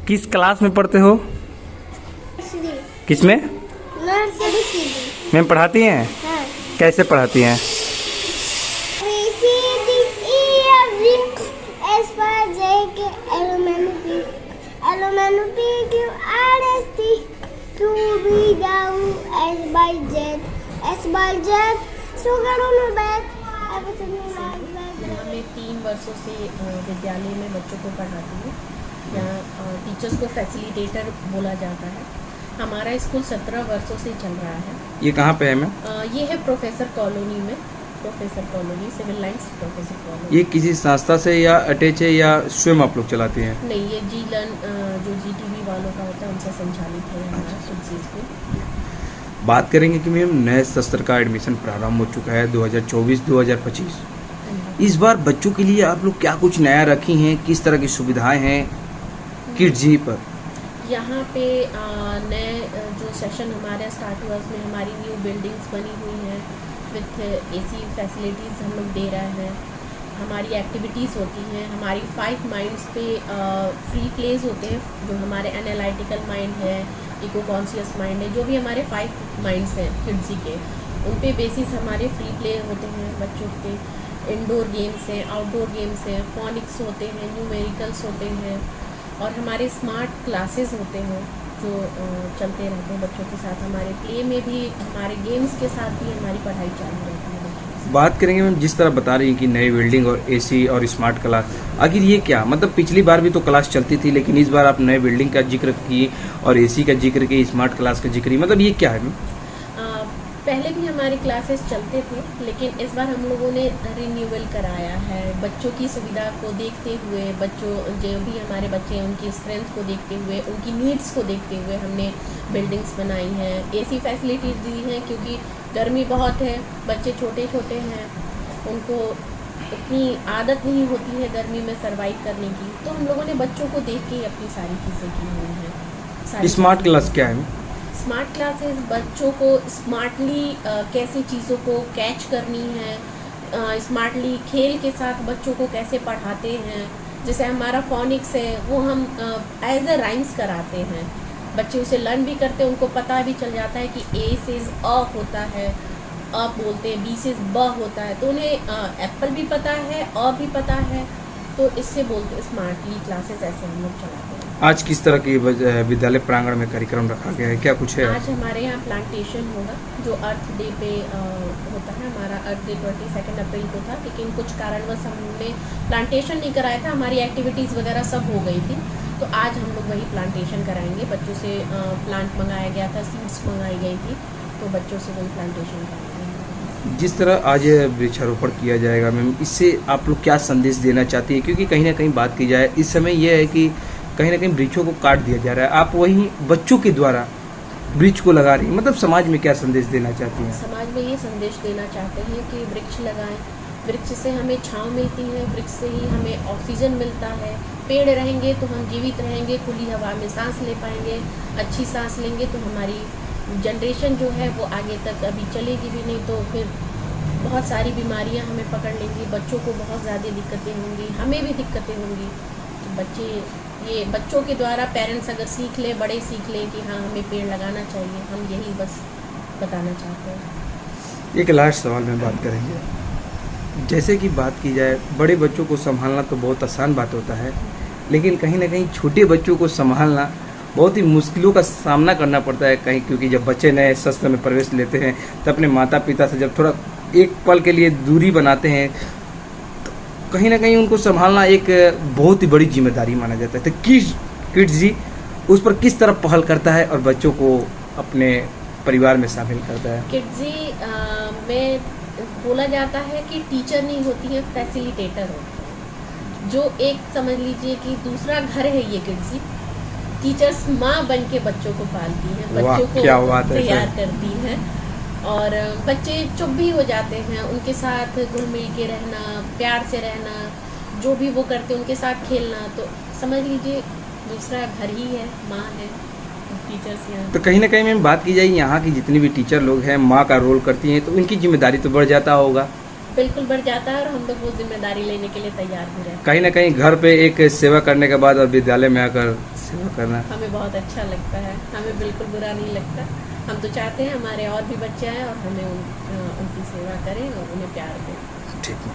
किस क्लास में पढ़ते हो? किस में? नर्सरी। मैम पढ़ाती हैं? हाँ। कैसे पढ़ाती हैं? मैं 3 वर्षों से विद्यालय में बच्चों को पढ़ाती हूँ। यहाँ टीचर्स को फैसिलिटेटर बोला जाता है। हमारा स्कूल 17 वर्षों से चल रहा है। ये कहाँ पे है मैम? ये है प्रोफेसर कॉलोनी में, professor colony, Civil Lines professor colony. ये किसी संस्था से या अटैच है या स्वयं आप लोग चलाते हैं? नहीं, ये जी लर्न जो GTV वालों का होता है उनसे संचालित है हमारा तुलसी स्कूल। बात करेंगे कि मैम नए सत्र का एडमिशन प्रारंभ हो चुका है 2024-2025। इस बार बच्चों के लिए आप लोग क्या कुछ नया रखी हैं, किस तरह की सुविधाएं हैं किड्स जी पर? यहाँ पे नए जो सेशन हमारे स्टार्ट हुआ उसमें हमारी न्यू बिल्डिंग्स बनी हुई हैं विथ AC फैसिलिटीज़ हम लोग दे रहे हैं। हमारी एक्टिविटीज़ होती हैं, हमारी 5 माइंड्स पे फ्री प्लेज होते हैं, जो हमारे एनालिटिकल माइंड है, इको कॉन्शियस माइंड है, जो भी हमारे 5 माइंड्स हैं किड्स के, उन पे बेसिस हमारे फ्री प्ले होते हैं बच्चों के। इंडोर गेम्स हैं, आउटडोर गेम्स हैं, फोनिक्स होते हैं, न्यूमेरिकल्स होते हैं, और हमारे स्मार्ट क्लासेस होते हैं जो चलते रहते हैं बच्चों के साथ। हमारे प्ले में भी, हमारे गेम्स के साथ भी हमारी पढ़ाई चालू रहती है। बात करेंगे मैम, जिस तरह बता रही हैं कि नई बिल्डिंग और AC और स्मार्ट क्लास, आखिर ये क्या मतलब? पिछली बार भी तो क्लास चलती थी, लेकिन इस बार आप नए बिल्डिंग का जिक्र की और AC का जिक्र की, स्मार्ट क्लास का जिक्र की, मतलब ये क्या है मैम? पहले भी हमारे क्लासेस चलते थे, लेकिन इस बार हम लोगों ने रिन्यूअल कराया है। बच्चों की सुविधा को देखते हुए, बच्चों जो भी हमारे बच्चे हैं उनकी स्ट्रेंथ को देखते हुए, उनकी नीड्स को देखते हुए हमने बिल्डिंग्स बनाई हैं। AC फैसिलिटीज़ दी हैं, क्योंकि गर्मी बहुत है, बच्चे छोटे छोटे हैं, उनको उतनी आदत नहीं होती है गर्मी में सर्वाइव करने की, तो हम लोगों ने बच्चों को देख के ही अपनी सारी चीज़ें की हुई हैं। स्मार्ट क्लास क्या है? स्मार्ट क्लासेस बच्चों को स्मार्टली कैसे चीज़ों को कैच करनी है, स्मार्टली खेल के साथ बच्चों को कैसे पढ़ाते हैं। जैसे हमारा फोनिक्स है, वो हम एज अ राइम्स कराते हैं, बच्चे उसे लर्न भी करते हैं, उनको पता भी चल जाता है कि A से अ होता है, अ बोलते हैं, B से ब होता है, तो उन्हें एप्पल भी पता है, अ भी पता है, तो इससे बोलते स्मार्टली क्लासेस ऐसे हम लोग चलाते हैं। आज किस तरह की विद्यालय प्रांगण में कार्यक्रम रखा गया है, क्या कुछ है? आज हमारे यहाँ प्लांटेशन होगा, जो अर्थ डे पे होता है। हमारा अर्थ डे 22 अप्रैल को था, लेकिन कुछ कारणवश हमने प्लांटेशन नहीं कराया था, हमारी एक्टिविटीज़ वगैरह सब हो गई थी, तो आज हम लोग वही प्लांटेशन कराएंगे। बच्चों से प्लांट मंगाया गया था, सीड्स मंगाई गई थी, तो बच्चों से वही प्लांटेशन कराएंगे। जिस तरह आज वृक्षारोपण किया जाएगा मैम, इससे आप लोग क्या संदेश देना चाहती है? क्योंकि कहीं ना कहीं बात की जाए इस समय यह है कि कहीं ना कहीं वृक्षों को काट दिया जा रहा है, आप वहीं बच्चों के द्वारा वृक्ष को लगा रही हैं, मतलब समाज में क्या संदेश देना चाहती हैं? समाज में ये संदेश देना चाहते हैं कि वृक्ष लगाएं। वृक्ष से हमें छांव मिलती है, वृक्ष से ही हमें ऑक्सीजन मिलता है। पेड़ रहेंगे तो हम जीवित रहेंगे, खुली हवा में सांस ले पाएंगे, अच्छी सांस लेंगे तो हमारी जनरेशन जो है वो आगे तक अभी चलेगी भी, नहीं तो फिर बहुत सारी बीमारियां हमें पकड़ लेंगी, बच्चों को बहुत ज़्यादा दिक्कतें होंगी, हमें भी दिक्कतें होंगी। तो ये बच्चों के द्वारा पेरेंट्स अगर सीख ले, बड़े सीख लें कि हाँ हमें पेड़ लगाना चाहिए, हम यही बस बताना चाहते हैं। एक लास्ट सवाल में बात करेंगे। जैसे कि बात की जाए, बड़े बच्चों को संभालना तो बहुत आसान बात होता है, लेकिन कहीं ना कहीं छोटे बच्चों को संभालना बहुत ही मुश्किलों का सामना करना पड़ता है कहीं, क्योंकि जब बच्चे नए शस्त्र में प्रवेश लेते हैं तो अपने माता पिता से जब थोड़ा एक पल के लिए दूरी बनाते हैं, कहीं ना कहीं उनको संभालना एक बहुत ही बड़ी जिम्मेदारी माना जाता है। तो किड्स जी उस पर किस तरह पहल करता है और बच्चों को अपने परिवार में शामिल करता है? किड्स जी में बोला जाता है कि टीचर नहीं होती है, फैसिलिटेटर होती है, जो एक समझ लीजिए कि दूसरा घर है ये किड्स जी। टीचर्स माँ बन के बच्चों को पालती हैं, बच्चों को तैयार करती हैं, और बच्चे चुप भी हो जाते हैं, उनके साथ घुल मिल के रहना, प्यार से रहना, जो भी वो करते हैं उनके साथ खेलना, तो समझ लीजिए दूसरा घर ही है, माँ है टीचर्स यहाँ। तो कहीं ना कहीं मैम बात की जाए, यहाँ की जितनी भी टीचर लोग हैं माँ का रोल करती हैं, तो उनकी जिम्मेदारी तो बढ़ जाता होगा। बिल्कुल बढ़ जाता है और हम लोग वो जिम्मेदारी लेने के लिए तैयार भी रहते कहीं ना कहीं घर पे एक सेवा करने के बाद और विद्यालय में आकर सेवा करना हैं। हमें बहुत अच्छा लगता है, हमें बिल्कुल बुरा नहीं लगता। हम तो चाहते हैं हमारे और भी बच्चे आए और हमें उनकी सेवा करें और उन्हें प्यार दें। ठीक है।